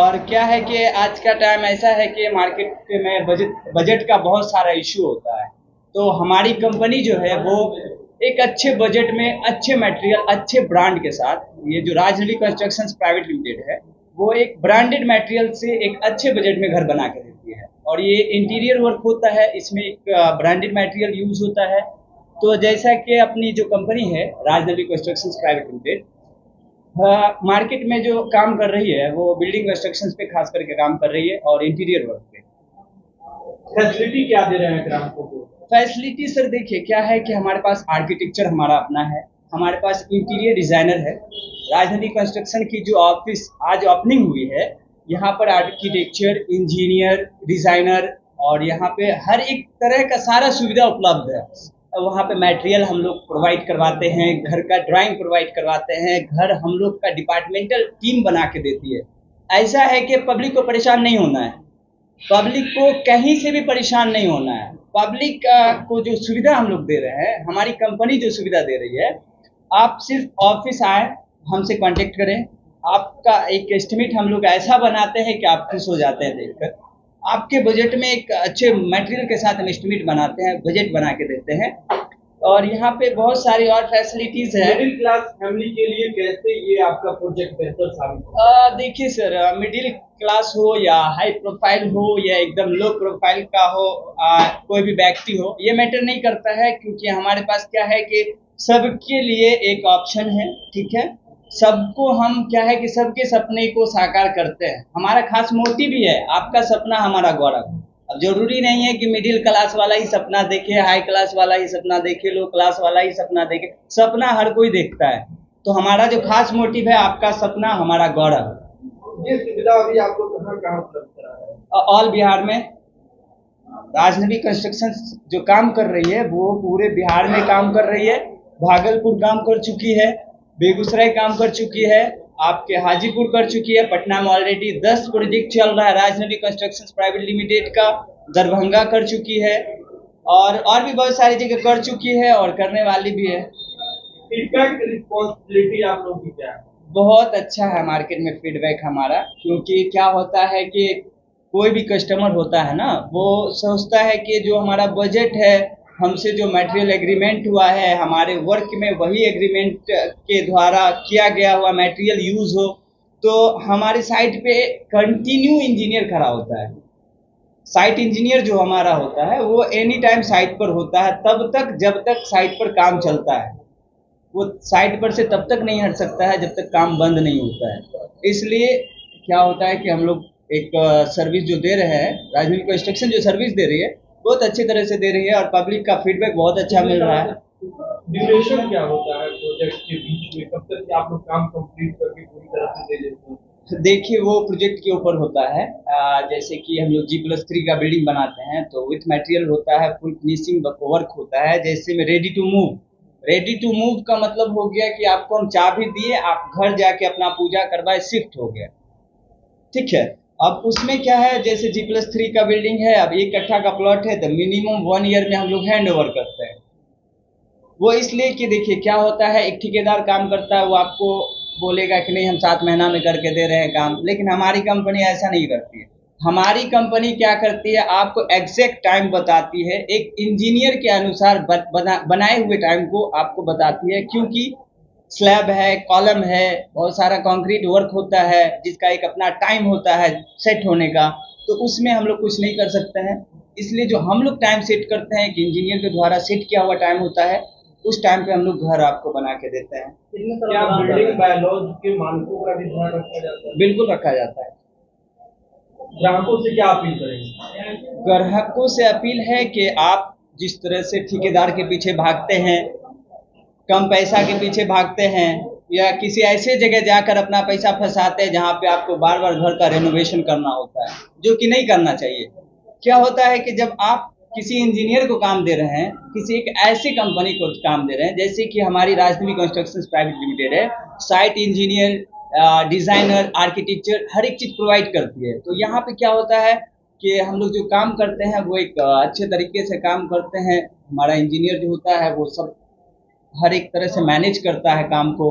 और क्या है कि आज का टाइम ऐसा है कि मार्केट में बजट का बहुत सारा इशू होता है। तो हमारी कंपनी जो है वो एक अच्छे बजट में अच्छे मटेरियल अच्छे ब्रांड के साथ, ये जो राजनवी कंस्ट्रक्शंस प्राइवेट लिमिटेड है, वो एक ब्रांडेड मटेरियल से एक अच्छे बजट में घर बना के देती है। और ये इंटीरियर वर्क होता है, इसमें एक ब्रांडेड मटेरियल यूज होता है। तो जैसा कि अपनी जो कंपनी है राजनवी कंस्ट्रक्शंस प्राइवेट लिमिटेड मार्केट में जो काम कर रही है वो बिल्डिंग कंस्ट्रक्शन पे खास करके काम कर रही है और इंटीरियर वर्क पे। फैसिलिटी क्या दे रहे हैं ग्राहकों को? फैसिलिटी सर देखिए क्या है कि हमारे पास आर्किटेक्चर हमारा अपना है, हमारे पास इंटीरियर डिजाइनर है। राजनवी कंस्ट्रक्शन की जो ऑफिस आज ओपनिंग हुई है, यहाँ पर आर्किटेक्चर इंजीनियर डिजाइनर और यहाँ पे हर एक तरह का सारा सुविधा उपलब्ध है। वहाँ पे मटेरियल हम लोग प्रोवाइड करवाते हैं, घर का ड्राइंग प्रोवाइड करवाते हैं, घर हम लोग का डिपार्टमेंटल टीम बना के देती है। ऐसा है कि पब्लिक को परेशान नहीं होना है, पब्लिक को कहीं से भी परेशान नहीं होना है। पब्लिक को जो सुविधा हम लोग दे रहे हैं, हमारी कंपनी जो सुविधा दे रही है, आप सिर्फ ऑफिस आए, हमसे कांटेक्ट करें, आपका एक एस्टिमेट हम लोग ऐसा बनाते हैं कि आप खुश हो जाते हैं देखकर। आपके बजट में एक अच्छे मटेरियल के साथ हम एस्टिमेट बनाते हैं, बजट बना के देते हैं। और यहाँ पे बहुत सारी और फैसिलिटीज है। मिडिल क्लास फैमिली के लिए कैसे ये आपका प्रोजेक्ट बेहतर साबित होगा? देखिए सर, मिडिल क्लास हो या हाई प्रोफाइल हो या एकदम लो प्रोफाइल का हो, कोई भी व्यक्ति हो, ये मैटर नहीं करता है, क्योंकि हमारे पास क्या है कि सबके लिए एक ऑप्शन है। ठीक है, सबको हम क्या है कि सबके सपने को साकार करते हैं। हमारा खास मोटिव भी है, आपका सपना हमारा गौरव। अब जरूरी नहीं है कि मिडिल क्लास वाला ही सपना देखे, हाई क्लास वाला ही सपना देखे, लो क्लास वाला ही सपना देखे। सपना हर कोई देखता है। तो हमारा जो खास मोटिव है, आपका सपना हमारा गौरव। ये सुविधा अभी आपको कहाँ कहाँ उपलब्ध करा है? ऑल बिहार में राजनवी कंस्ट्रक्शन जो काम कर रही है वो पूरे बिहार में काम कर रही है। भागलपुर काम कर चुकी है, बेगूसराय काम कर चुकी है, आपके हाजीपुर कर चुकी है, पटना में ऑलरेडी 10 प्रोजेक्ट चल रहा है राजनवी कंस्ट्रक्शंस प्राइवेट लिमिटेड का, दरभंगा कर चुकी है और भी बहुत सारी जगह कर चुकी है और करने वाली भी है। फीडबैक रिस्पॉन्सिबिलिटी आप लोग की क्या है? बहुत अच्छा है मार्केट में फीडबैक हमारा, क्योंकि क्या होता है कि कोई भी कस्टमर होता है ना, वो सोचता है कि जो हमारा बजट है, हमसे जो मटेरियल एग्रीमेंट हुआ है, हमारे वर्क में वही एग्रीमेंट के द्वारा किया गया हुआ मटेरियल यूज हो। तो हमारे साइट पे कंटिन्यू इंजीनियर खड़ा होता है। साइट इंजीनियर जो हमारा होता है वो एनी टाइम साइट पर होता है, तब तक जब तक साइट पर काम चलता है। वो साइट पर से तब तक नहीं हट सकता है जब तक काम बंद नहीं होता है। इसलिए क्या होता है कि हम लोग एक सर्विस जो दे रहे हैं, राजनवी कंस्ट्रक्शन जो सर्विस दे रही है बहुत अच्छी तरह से दे रही है और पब्लिक का फीडबैक बहुत अच्छा मिल रहा है। ड्यूरेशन क्या होता है प्रोजेक्ट के बीच में, कब तक आप लोग काम कंप्लीट करके पूरी तरह से दे देते हैं? देखिए वो प्रोजेक्ट के ऊपर होता है। जैसे कि हम लोग G+3 का बिल्डिंग बनाते हैं तो विथ मटेरियल होता है, फुल फिनिशिंग वर्क होता है। जैसे में ready to move, ready to move का मतलब हो गया कि आपको हम चाबी दिए, आप घर जाके अपना पूजा करवाए, शिफ्ट हो गया। ठीक है, अब उसमें क्या है, जैसे G+3 का बिल्डिंग है, अब 1 कट्ठा का प्लॉट है, तो मिनिमम 1 ईयर में हम लोग हैंड ओवर करते हैं। वो इसलिए कि देखिए क्या होता है, एक ठेकेदार काम करता है, वो आपको बोलेगा कि नहीं हम 7 महीना में करके दे रहे हैं काम, लेकिन हमारी कंपनी ऐसा नहीं करती है। हमारी कंपनी क्या करती है, आपको एग्जैक्ट टाइम बताती है, एक इंजीनियर के अनुसार बनाए हुए टाइम को आपको बताती है। क्योंकि स्लैब है, कॉलम है, बहुत सारा कंक्रीट वर्क होता है जिसका एक अपना टाइम होता है सेट होने का, तो उसमें हम लोग कुछ नहीं कर सकते हैं। इसलिए जो हम लोग टाइम सेट करते हैं, कि इंजीनियर के द्वारा सेट किया हुआ टाइम होता है, उस टाइम पे हम लोग घर आपको बना के देते हैं। क्या बिल्डिंग बायलॉज के मानकों का भी ध्यान रखा जाता है? बिल्कुल रखा जाता है। ग्राहकों से क्या अपील करेंगे? ग्राहकों से अपील है कि आप जिस तरह से ठेकेदार के पीछे भागते हैं, कम पैसा के पीछे भागते हैं, या किसी ऐसे जगह जाकर अपना पैसा फंसाते हैं जहाँ पे आपको बार बार घर का रेनोवेशन करना होता है, जो कि नहीं करना चाहिए। क्या होता है कि जब आप किसी इंजीनियर को काम दे रहे हैं, किसी एक ऐसी कंपनी को काम दे रहे हैं, जैसे कि हमारी राजनवी कंस्ट्रक्शंस प्राइवेट लिमिटेड है, साइट इंजीनियर, डिजाइनर, आर्किटेक्चर हर एक चीज प्रोवाइड करती है। तो यहाँ पे क्या होता है कि हम लोग जो काम करते हैं वो एक अच्छे तरीके से काम करते हैं। हमारा इंजीनियर जो होता है वो सब हर एक तरह से मैनेज करता है काम को।